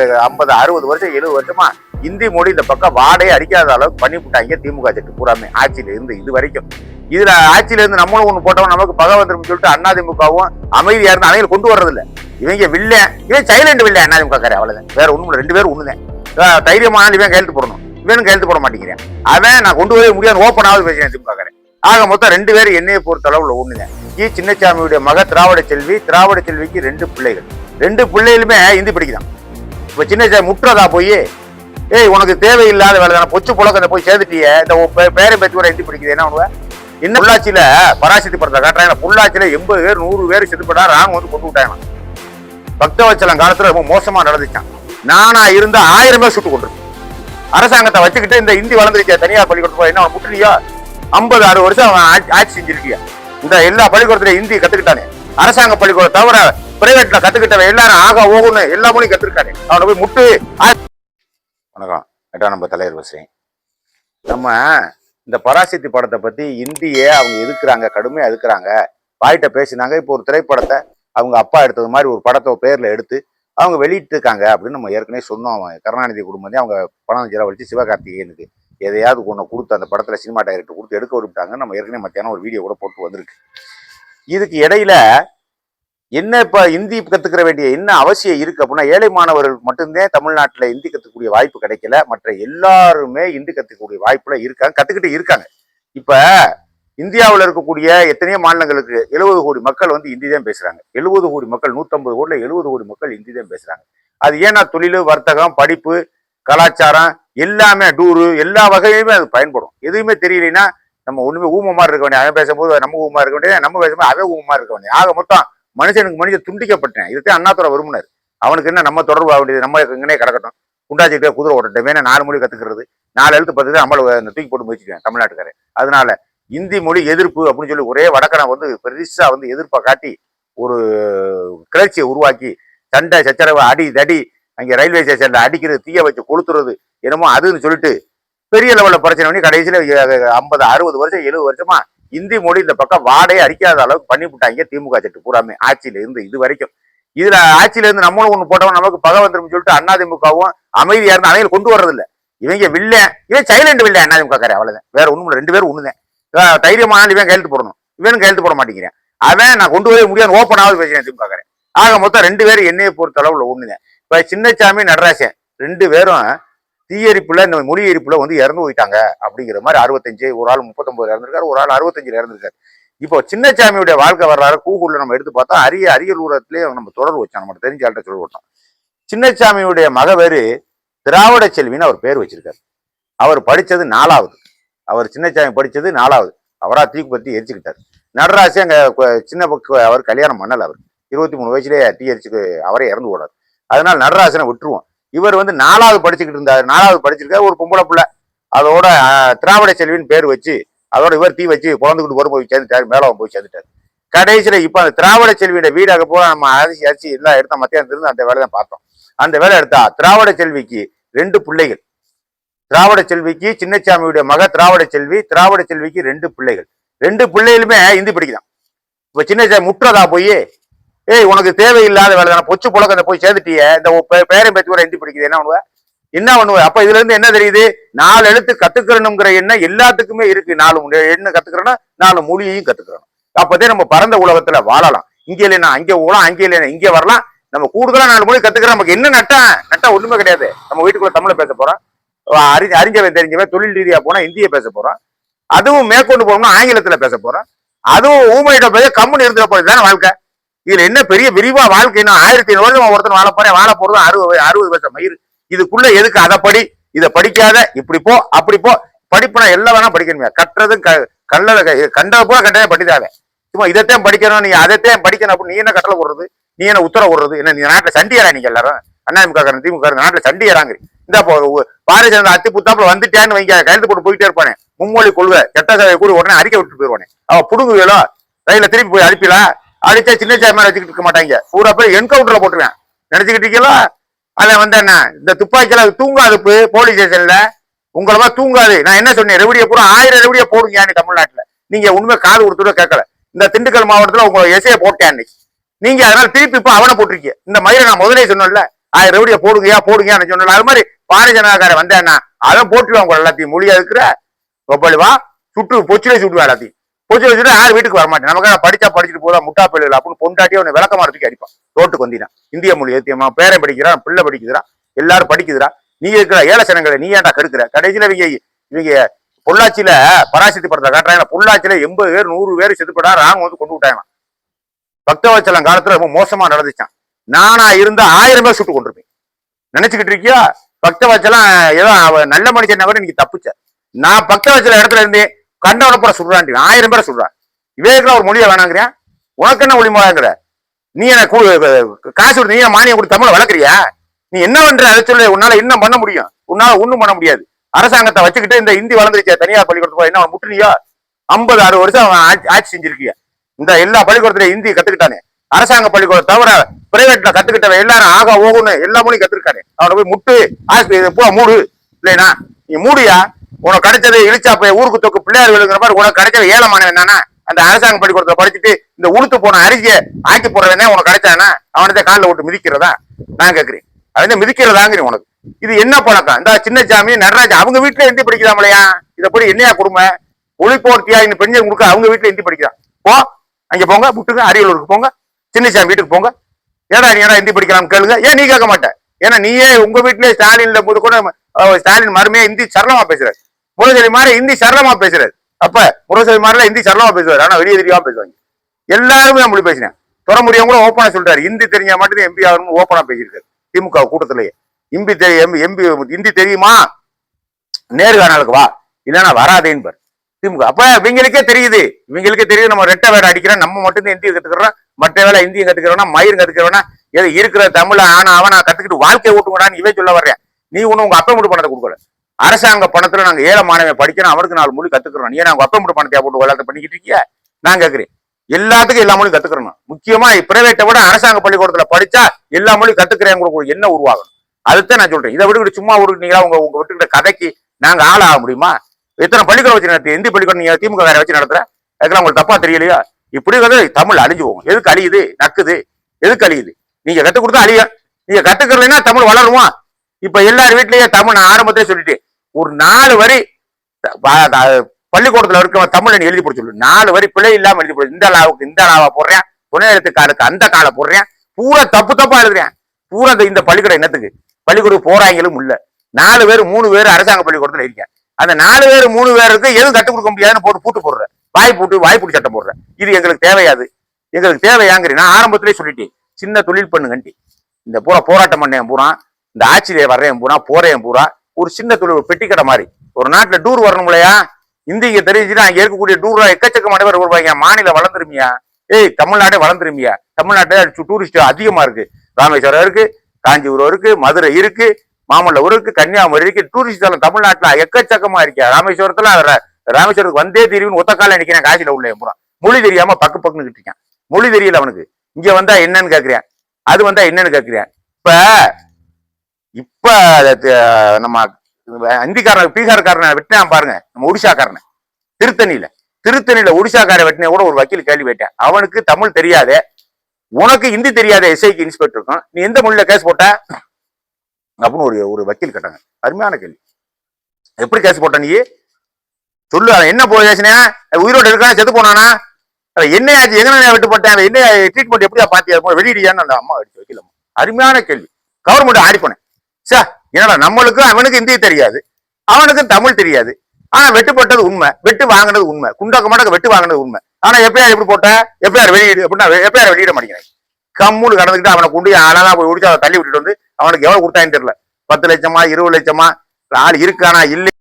50, 60 வருஷம் 70 வருஷமா இந்தி மொழி இந்த பக்கம் வாடகை அடிக்காத அளவுக்கு பண்ணி விட்டாங்க திமுக சட்டு பூராமே ஆட்சியில இருந்து இது வரைக்கும். இதுல ஆட்சியில இருந்து நம்மளும் ஒண்ணு போட்டோம் நமக்கு பகை வந்துரும் சொல்லிட்டு அதிமுகவும் அமைதியா இருந்து அவங்க கொண்டு வர்றது இல்ல. இவங்க வில்ல இவன் சைலண்ட் வில்ல அதிமுக காரே அவ்வளவுதான், வேற ஒண்ணும் 2 பேரும் ஒண்ணுதான். தைரியமான இவன் கையெழுத்து போடணும், இவனும் கையெழுத்து போட மாட்டேங்கிறேன். அவன் நான் கொண்டு வரவே முடியாது ஓப்பனாவது பேசுறேன் திமுக காரே. ஆக மொத்தம் 2 பேரும் என்னையை பொறுத்த அளவுல ஒண்ணுதான். சின்னசாமியுடைய மக திராவிட செல்விக்கு 2 பிள்ளைகள், 2 பிள்ளைகளுமே இந்தி படிக்குதான். இப்ப சின்னசாமி முற்றதா போய் ஏய் உனக்கு தேவையில்லாத வேலை தானே பொச்சு புழக்கத்தை போய் சேர்ந்துட்டிய இந்த பேரை பத்தி கூட இந்தி படிக்குது என்ன பண்ணுவ? இன்னும் பொள்ளாச்சியில பராசக்தி படத்தை காட்டுறாங்க, பொள்ளாச்சியில 80 பேர் 100 பேர் செத்துப்படா ராங்க வந்து கொண்டு விட்டாங்க. பக்தவச்சலம் காலத்துல ரொம்ப மோசமா நடந்துச்சான். நானா இருந்தா 1000 பேர் சுட்டு கொண்டு அரசாங்கத்தை வச்சுக்கிட்டு இந்த இந்தி வளர்ந்துருக்கியா தனியார் பள்ளிக்கூடத்து என்ன முட்டுறியோ 50, 60 வருஷம் அவன் ஆட்சி செஞ்சிருக்கியா. இந்த எல்லா பள்ளிக்கூடத்துல இந்தி கத்துக்கிட்டானே, அரசாங்க பள்ளிக்கூடம் தவிர பிரைவேட்ல கத்துக்கிட்டவன் எல்லாரும் ஆக ஓகுன்னு எல்லா மொழியும் கத்துருக்கானே, அவனை போய் முட்டு. வணக்கம், 8ஆம் நம்பர் தலைவர் பேசுறேன். நம்ம இந்த பராசக்தி படத்தை பத்தி இந்தியே அவங்க எதுக்குறாங்க, கடுமையா எதுக்குறாங்க, வாய்ட்ட பேசினாங்க. இப்போ ஒரு திரைப்படத்தை அவங்க அப்பா எடுத்தது மாதிரி ஒரு படத்தை பேர்ல எடுத்து அவங்க வெளியிட்டிருக்காங்க அப்படின்னு நம்ம ஏற்கனவே சொன்னோம். கருணாநிதி குடும்பத்தையும் அவங்க பணம் செலவழிச்சு சிவகார்த்திகேயனுக்கு எதையாவது ஒன்று கொடுத்து அந்த படத்துல சினிமா டைரக்டர் கொடுத்து எடுக்க விட்டாங்கன்னு நம்ம ஏற்கனவே மத்தியானம் ஒரு வீடியோ கூட போட்டு வந்திருக்கு. இதுக்கு இடையில என்ன இப்ப இந்தி கத்துக்கிற வேண்டிய என்ன அவசியம் இருக்கு அப்படின்னா, ஏழை மாணவர்களுக்கு மட்டும்தான் தமிழ்நாட்டில் இந்தி கத்துக்கூடிய வாய்ப்பு கிடைக்கல, மற்ற எல்லாருமே இந்தி கத்துக்கக்கூடிய வாய்ப்புல இருக்காங்க, கத்துக்கிட்டு இருக்காங்க. இப்ப இந்தியாவில் இருக்கக்கூடிய எத்தனையோ மாநிலங்களுக்கு 70 கோடி மக்கள் வந்து இந்தி தான் பேசுறாங்க. 70 கோடி மக்கள், 150 கோடியில் 70 கோடி மக்கள் இந்தி தான் பேசுறாங்க. அது ஏன்னா தொழில், வர்த்தகம், படிப்பு, கலாச்சாரம் எல்லாமே டூரு எல்லா வகையிலுமே அது பயன்படும். எதுவுமே தெரியலைன்னா நம்ம ஒண்ணுமே ஊமமா இருக்க வேண்டிய, அவன் பேசும்போது நம்ம ஊமா இருக்க வேண்டிய, நம்ம பேசும்போது அவன் ஊமமா இருக்க வேண்டிய. ஆக மொத்தம் மனுஷனுக்கு மனுஷன் துண்டிக்கப்பட்டேன். இதுதான் அண்ணாதுரை விரும்பினார். அவனுக்கு என்ன நம்ம தொடர்பு ஆக வேண்டியது, நம்ம இங்கனே கிடக்கட்டும், குண்டாச்சிக்கிட்டே குதிரை ஓட்டட்டும், வேணா 4 மொழி கத்துக்கிறது, 4 எழுத்து 10 நம்மள தூக்கி போட்டு முயற்சிக்கிறேன் தமிழ்நாட்டுக்காரன். அதனால இந்தி மொழி எதிர்ப்பு அப்படின்னு சொல்லி ஒரே வடக்கனை வந்து பெருசா வந்து எதிர்ப்பை காட்டி ஒரு கிளர்ச்சியை உருவாக்கி சண்டை சச்சரவு அடி தடி அங்கே ரயில்வே ஸ்டேஷன்ல அடிக்கிறது, தீய வச்சு கொளுத்துறது என்னமோ அதுன்னு சொல்லிட்டு பெரிய லெவலில் பிரச்சனை பண்ணி கடைசியில 50, 60 வருஷம் 70 வருஷமா இந்தி மொழி இந்த பக்கம் வாடகை அடிக்காத அளவுக்கு பண்ணி விட்டாங்க திமுக சட்டு பூராமே ஆட்சியில இருந்து இது வரைக்கும். இதுல ஆட்சியில இருந்து நம்மளும் ஒண்ணு போட்டவன் நமக்கு பகை வந்துரும் சொல்லிட்டு அதிமுகவும் அமைதியா இருந்து அவங்க கொண்டு வர்றது இல்ல. இவங்க வில்ல இவன் சைலண்ட் வில்ல அதிமுக காரே அவ்வளவுதான், வேற ஒண்ணும் 2 பேரும் ஒண்ணுதான். தைரியமான இவன் கையெழுத்து போடணும், இவனும் கையெழுத்து போட மாட்டேங்கிறேன். அவன் நான் கொண்டு வரவே முடியாது ஓப்பனாவது பேசுறேன் திமுக காரன். ஆக மொத்தம் 2 பேரும் என்னையை பொறுத்த அளவுல ஒண்ணுதான். இப்ப சின்னசாமி நடராசன் 2 பேரும் தீயரிப்புல இந்த மொழி எரிப்புல வந்து இறந்து போயிட்டாங்க அப்படிங்கிற மாதிரி 65, ஒரு ஆள் 39 இறந்திருக்காரு, ஒரு ஆள் 65 இறந்திருக்காரு. இப்போ சின்னசாமியுடைய வாழ்க்கை வரலாறு கூகுள்ல நம்ம எடுத்து பார்த்தா அரியலூரத்திலேயே நம்ம தொடர்பு வச்சோம், நமக்கு தெரிஞ்ச ஆள்கிட்ட சொல்லி விட்டோம். சின்னசாமியுடைய மக பேரு திராவிட செல்வின்னு அவர் பேர் வச்சிருக்காரு. அவர் படிச்சது 4வது, அவர் சின்னசாமி படிச்சது 4வது. அவரா தீக்கு பத்தி எரிச்சுக்கிட்டாரு. நடராசி அங்க சின்ன பக்கம் அவர் கல்யாணம் பண்ணல, அவர் 23 வயசுலேயே தீ எரிச்சுக்கு அவரே இறந்து போனார். அதனால நடராசனை விட்டுருவோம். இவர் வந்து 4வது படிச்சுக்கிட்டு இருந்தாரு, 4வது படிச்சிருக்காரு, ஒரு பொம்பளை பிள்ளை. அதோட திராவிட செல்வின்னு பேர் வச்சு அதோட இவர் தீ வச்சு குழந்தைகிட்டு போற போய் சேர்ந்துட்டாரு, மேல போய் சேர்ந்துட்டாரு. கடைசியில இப்ப அந்த திராவிட செல்வியோட வீடாக போல நம்ம அரிசி எல்லாம் எடுத்தா மத்தியானம் இருந்து அந்த வேலை தான் பார்த்தோம். அந்த வேலை எடுத்தா திராவிட செல்விக்கு 2 பிள்ளைகள், திராவிட செல்விக்கு சின்னசாமியுடைய மக திராவிட செல்விக்கு 2 பிள்ளைகள், 2 பிள்ளைகளுமே இந்தி படிக்குதான். இப்ப சின்னசாமி முற்றதா போய் ஏய் உனக்கு தேவையில்லாத வேலை தானே பொச்சு புழக்கத்தை போய் சேர்ந்துட்டிய இந்த பேரை பத்தி கூட இந்தி படிக்குது என்ன பண்ணுவ? அப்ப இதுல இருந்து என்ன தெரியுது, 4 எழுத்து கத்துக்கிறணுங்கிற எண்ணம் எல்லாத்துக்குமே இருக்கு. 4 எண்ணம் கத்துக்கிறோம்னா 4 மொழியையும் கத்துக்கிறோம். அப்பதே நம்ம பரந்த உலகத்துல வாழலாம். இங்க இல்லைன்னா அங்கே போகலாம், அங்கே இல்லைன்னா இங்கே வரலாம். நம்ம கூடுதலா 4 மொழி கத்துக்கிறோம். நமக்கு என்ன நட்டா ஒண்ணுமே கிடையாது. நம்ம வீட்டுக்குள்ள தமிழை பேச போறோம், அறிஞ்சவன் தெரிஞ்சவன் தொழில் ரீதியா போனா இந்திய பேச போறோம், அதுவும் மேற்கொண்டு போனோம்னா ஆங்கிலத்துல பேச போறோம், அதுவும் ஊமையிட்ட பேச கம்முன்னு இருந்துட போறது தானே வாழ்க்கை. இதுல என்ன பெரிய விரிவா வாழ்க்கைன்னா 1500 வருஷம் ஒருத்தன் வாழ போறது 60 வருஷம் மயிறு. இதுக்குள்ள எதுக்கு அதை படி இதை படிக்காத, இப்படி போ அப்படி போ, படிப்புனா எல்லாம் வேணா படிக்கணுமே, கட்டுறதும் கண்டதை போல கண்டதே படித்தாவே. சும்மா இதைத்தான் படிக்கணும், நீ அதைத்தான் படிக்கணும் அப்படின்னு நீ என்ன கட்டளை போடுறது, நீ என்ன உத்தரவு போடுறது? என்ன நீ நாட்டுல சண்டியரா? நீங்க எல்லாரும் அதிமுக திமுக நாட்டுல சண்டியராங்க. இந்த பாரதிய ஜனதா அத்தி புத்தாப்புல வந்துட்டேன்னு வைங்க, கையெழுத்து போட்டு போயிட்டே இருப்பானே, மும்மொழி கொள்கை சட்ட சபை கூட உடனே அறிக்கை விட்டு போயிடுவானே, அவ புடுங்குவேலோ ரயில திருப்பி போய் அனுப்பிலா அடிச்சா சின்னசாமி மேல வச்சுக்கிட்டு இருக்க மாட்டாங்க, பூரா பேர் என்கவுண்டர்ல போட்டுருவேன் நினைச்சுக்கிட்டு இருக்கீங்களா? அதான் வந்து என்ன இந்த துப்பாக்கியில தூங்காது போலீஸ் ஸ்டேஷன்ல உங்களமா தூங்காது. நான் என்ன சொன்னேன், ரெவடியை பூரா 1000 ரெவடியை போடுங்க தமிழ்நாட்டுல. நீங்க உண்மை காது கொடுத்துட கேட்கல. இந்த திண்டுக்கல் மாவட்டத்துல உங்க எசையை போட்டேன் நீங்க, அதனால திருப்பி இப்ப அவனை போட்டிருக்கீங்க. இந்த மயிரை நான் முதலே சொன்னேன்ல, 1000 ரூபாய் போடுங்கன்னு சொன்னால அது மாதிரி பாரதிய ஜனதாக்காரன் வந்தேன்னா அதை போட்டுருவாங்க எல்லாத்தையும் மொழியா இருக்கிற ஒப்பளிவா பொச்சிலே சுட்டுவா எல்லாத்தையும் பொச்சில வச்சுட்டு யாரும் வீட்டுக்கு வர மாட்டேன் நமக்கு படிச்சுட்டு போதா முட்டா பிள்ளைகள் அப்படின்னு பொண்டாட்டி அவனை விளக்கமாறதுக்கு அடிப்பான் ரோட்டுக்கு வந்தீங்கன்னா இந்திய மொழி ஏத்தியமா பேரன் படிக்கிறான் பிள்ளை படிக்குதுறான் எல்லாரும் படிக்குதுரா நீ இருக்கிற ஏழை சனங்களை நீ ஏன்டா கெடுக்கிற கடைசியில இவங்க பொள்ளாச்சியில பராசக்தி படத்தை காட்டுறாங்க பொள்ளாச்சியில 80 பேர் 100 பேர் செத்துப்படா ராங்க வந்து கொண்டு விட்டாங்க பக்தவச்சலம் காலத்துல ரொம்ப மோசமா நடந்துச்சான் நானா இருந்தா 1000 பேர் சுட்டு கொண்டிருப்பேன் நினைச்சுக்கிட்டு இருக்கியா பக்தவச்சலம் ஏதோ நல்ல மனுஷன் கூட நீங்க தப்புச்ச நான் பக்தவச்சல இடத்துல இருந்தேன் கண்டவனப்புற சுடுறான் 1000 பேரை சுடுறான் இவேக்குல ஒரு மொழியை வேணாங்கிறியா உனக்கு என்ன மொழி மொழிங்கிற நீ எனக்கு காசு நீ மானியம் கொடுத்து தமிழை வளர்க்குறியா நீ என்ன பண்ற அதை சொல்லு உன்னால என்ன பண்ண முடியும் உன்னால ஒண்ணும் பண்ண முடியாது அரசாங்கத்தை வச்சுக்கிட்டு இந்த இந்தி வளர்ந்துருச்சா தனியார் பள்ளிக்கூடத்துக்கு என்ன முட்டுனியோ 50-60 வருஷம் அவன் ஆட்சி செஞ்சிருக்கிய இந்த எல்லா பள்ளிக்கூடத்துல இந்தி கத்துக்கிட்டானே அரசாங்க பள்ளிக்கூடம் தவிர பிரைவேட்ல கத்துக்கிட்டவன் எல்லாரும் ஆகா ஓகுன்னு எல்லா மொழியும் கத்துக்கிட்டானே அவனை போய் முட்டு பூரா மூடு இல்லைனா நீ மூடியா உனக்கு கிடைச்சது இழிச்சாப்ப ஊருக்கு தொக்கு பிள்ளையார் விழுங்கிற மாதிரி உனக்கு கிடைச்சது ஏலமானவன் தானே அந்த அரசாங்க பள்ளிக்கூடத்துல படிச்சுட்டு இந்த உளுத்து போன அரிசியை ஆக்கி போடுறவனே உனக்கு கிடைச்சானா அவனதே காலில் விட்டு மிதிக்கிறதா நான் கேட்கிறேன் அது மிதிக்கிறதாங்கிறேன் உனக்கு இது என்ன பழக்கம் இந்த சின்னசாமி நடராஜா அவங்க வீட்டுல இந்தி படிக்கிறாமலையா இதை படி என்னையா கொடுமை ஒளிப்போர்த்தியா இந்த பெண்கள் கொடுக்க அவங்க வீட்டுல இந்தி படிக்கிறான் போ அங்க போங்க புட்டுங்க அரியலூருக்கு போங்க சின்னசாமி வீட்டுக்கு போங்க ஏடா நீ ஏடா இந்தி படிக்கிறான்னு கேளுங்க ஏன் நீ கேட்க மாட்டேன் ஏன்னா நீயே உங்க வீட்லயே ஸ்டாலின்ல போது கூட ஸ்டாலின் மருமையா இந்தி சரளமா பேசுறாரு முரசொலி மாதிரி இந்தி சரளமா பேசுறாரு அப்ப முரசொலி மாதிரிலாம் இந்தி சரளமா பேசுவாரு ஆனா வெளியே தெரியாம பேசுவாங்க எல்லாருமே மொழி பேசினேன் துற முடியாம கூட ஓப்பனா சொல்றாரு இந்தி தெரிஞ்சா மட்டும் எம்பி ஆகணும்னு ஓப்பனா பேசியிருக்காரு திமுக கூட்டத்திலேயே இந்தி தெரியுமா நேர்காணலுக்கு வா இல்லைன்னா வராதேன்னு பாரு திமுக அப்ப இவங்களுக்கே தெரியுது நம்ம ரெட்டை வேலை அடிக்கிறோம் நம்ம மட்டும்தான் இந்தியை கத்துக்கிறோம் மற்ற வேலை இந்தியும் கத்துக்கிறோம்னா மயிர் கத்துக்கிறோம்னா எது இருக்கிற தமிழ அவனா கத்துக்கிட்டு வாழ்க்கையை ஓட்டுங்கடான்னு இவே சொல்ல வர்றேன் நீ ஒண்ணு உங்க அப்பா மட்டும் பணத்தை கொடுக்கல அரசாங்க பணத்துல நாங்க ஏழை மாணவன் படிக்கிறோம் அவனுக்கு 4 மொழி கத்துக்கிறோம் நீ நாங்க அப்பா மட்டும் பணத்தை போட்டு விளையாட்டு பண்ணிக்கிட்டு இருக்கியா நான் கேட்கிறேன் எல்லாத்துக்கும் எல்லா மொழியும் கத்துக்கிறோம் முக்கியமா பிரைவேட்டை விட அரசாங்க பள்ளிக்கூடத்துல படிச்சா எல்லா மொழியும் கத்துக்கிறேன் என்ன உருவாகணும் அதுதான் நான் சொல்றேன் இதை விட்டுக்கிட்டு சும்மா விட்டுக்கிட்டீங்களா உங்க விட்டுக்கிட்ட கதைக்கு நாங்க ஆளாக முடியுமா எத்தனை பள்ளிக்கூடம் வச்சு நடத்தி எந்த பள்ளிக்கூடம் நீங்க திமுக வேற வச்சு நடத்துற அதுக்கெல்லாம் உங்களுக்கு தப்பா தெரியலையா இப்படி வந்து தமிழ் அழிஞ்சு போகும் எதுக்கு அழியுது நக்குது எதுக்கு அழியுது நீங்க கத்துக் கொடுத்தா அழிய நீங்க கத்துக்கிறீங்கன்னா தமிழ் வளருமா இப்ப எல்லார் வீட்லயே தமிழ் நான் ஆரம்பத்திலே சொல்லிட்டு ஒரு 4 வரி பள்ளிக்கூடத்துல இருக்க தமிழ் எழுதி போட சொல்லு 4 வரி பிழை இல்லாம எழுதி போடு இந்த லாவுக்கு இந்த லாவா போடுறேன் துணை எழுத்துக்காருக்கு அந்த காலை போடுறேன் பூரா தப்பா எழுதுறேன் பூரா இந்த பள்ளிக்கூடம் என்னத்துக்கு பள்ளிக்கூடம் போறாங்களும் இல்ல 4 பேர் 3 பேர் அரசாங்க பள்ளிக்கூடத்துல இருக்கேன் அந்த 4 பேர் 3 பேருக்கு எதுவும் கற்றுக் கொடுக்க முடியாதுன்னு பூட்டு போடுறேன் வாய்ப்பூட்டு சட்டம் போடுறேன் இது எங்களுக்கு தேவையாது எங்களுக்கு தேவையாங்கிறேன் நான் ஆரம்பத்திலே சொல்லிட்டேன் சின்ன தொழில் பண்ணுங்கண்டி இந்த பூரா போராட்டம் பண்ணேன் பூரா இந்த ஆட்சியிலே வர்றேன் பூரா போறேன் பூரா ஒரு சின்ன தொழில் பெட்டி கடை மாதிரி ஒரு நாட்டுல டூர் வரணும் இல்லையா இந்திய தெரிஞ்சுன்னா அங்க இருக்கக்கூடிய டூர் எக்கச்சக்கமான பேர் வருவாங்க மாநிலம் வளர்ந்துருமியா தமிழ்நாடே வளர்ந்துருமியா தமிழ்நாட்டுல டூரிஸ்ட் அதிகமா இருக்கு ராமேஸ்வரம் இருக்கு காஞ்சிபுரம் இருக்கு மதுரை இருக்கு மாமல்லபுரம் இருக்கு கன்னியாகுமரி இருக்கு டூரிஸ்ட் தலம் தமிழ்நாட்டுல எக்கச்சக்கமா இருக்கா ராமேஸ்வரத்துக்கு வந்தே தெரியும்னு ஒத்த கால நினைக்கிறேன் காசில உள்ள போறான் மொழி தெரியாம பக்குன்னு கிட்டிருக்கேன் மொழி தெரியல அவனுக்கு இங்க வந்தா என்னன்னு கேக்குறேன் அது வந்தா என்னன்னு கேக்குறேன் இப்ப நம்ம இந்திக்காரன் பீகார்காரனை வெட்டினான் பாருங்க நம்ம ஒடிசாக்காரனை திருத்தணியில ஒடிசாக்கார வெட்டின கூட ஒரு வக்கீல் கேள்வி கேட்டேன் அவனுக்கு தமிழ் தெரியாதே உனக்கு ஹிந்தி தெரியாத எஸ்ஐக்கு இன்ஸ்பெக்டர் இருக்கும் நீ எந்த மொழியில கேஸ் போட்ட அப்படின்னு ஒரு வக்கீல் கேட்டாங்க அருமையான கேள்வி எப்படி கேஸ் போட்ட நீ சொல்லு என்ன போச்சுனே உயிரோடு இருக்கா செத்து போனானா என்ன ஆச்சு எங்க விட்டு போட்டேன் என்ன ட்ரீட்மெண்ட் எப்படியா பாத்தியா வெளியிடியான்னு அந்த அம்மா அடிச்சு வைக்கல அருமையான கேள்வி கவர்மெண்ட் ஆடி போனேன் சார் என்னடா நம்மளுக்கு அவனுக்கு ஹிந்தி தெரியாது அவனுக்கு தமிழ் தெரியாது ஆனா வெட்டுப்பட்டது உண்மை வெட்டு வாங்கினது உண்மை குண்டாக்க மாட்டாக்க வெட்டு வாங்கினது உண்மை ஆனா எப்பயார் எப்படி போட்ட எப்பயார் வெளியிடு அப்படின்னா எப்பயார் வெளியிட மாட்டேங்கிறேன் கம்முன்னு கடந்துக்கிட்டு அவனை கொண்டு அழகா போய் ஒடிச்சு அவனை தள்ளி விட்டுட்டு வந்து அவனுக்கு எவ்வளவு கொடுத்தான்னு தெரியல 10 லட்சமா 20 லட்சமா ஆள் இருக்கானா இல்லை